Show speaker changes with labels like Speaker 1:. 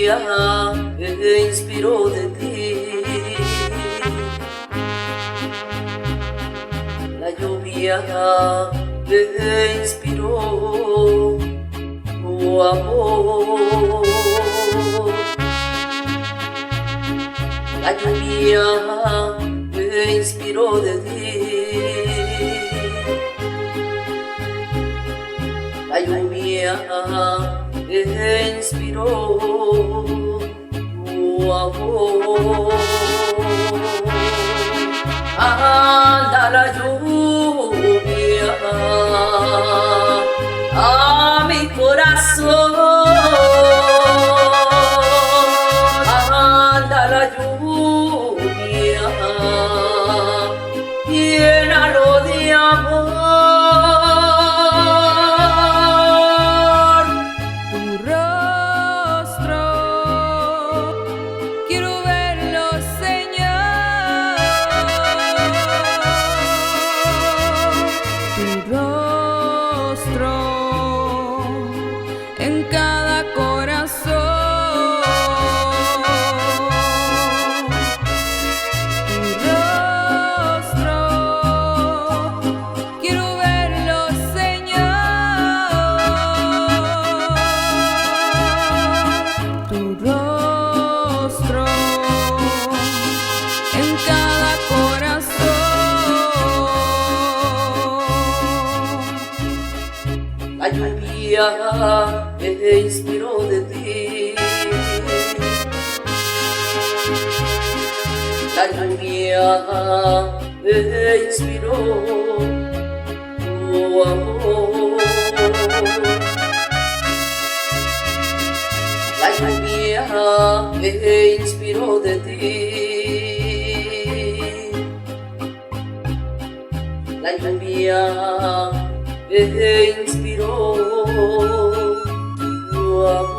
Speaker 1: lluvia me inspiró de ti. La lluvia me inspiró tu amor. La lluvia me inspiró de ti. La lluvia me inspiró tu amor. Anda la lluvia a mi corazón. Anda la lluvia, llénalo de amor.
Speaker 2: En cada corazón, tu rostro, quiero verlo, Señor, tu rostro, en cada corazón.
Speaker 1: La lluvia me inspiró de ti. La lluvia me inspiró tu amor. La lluvia me inspiró de ti. La lluvia me inspiró tu amor.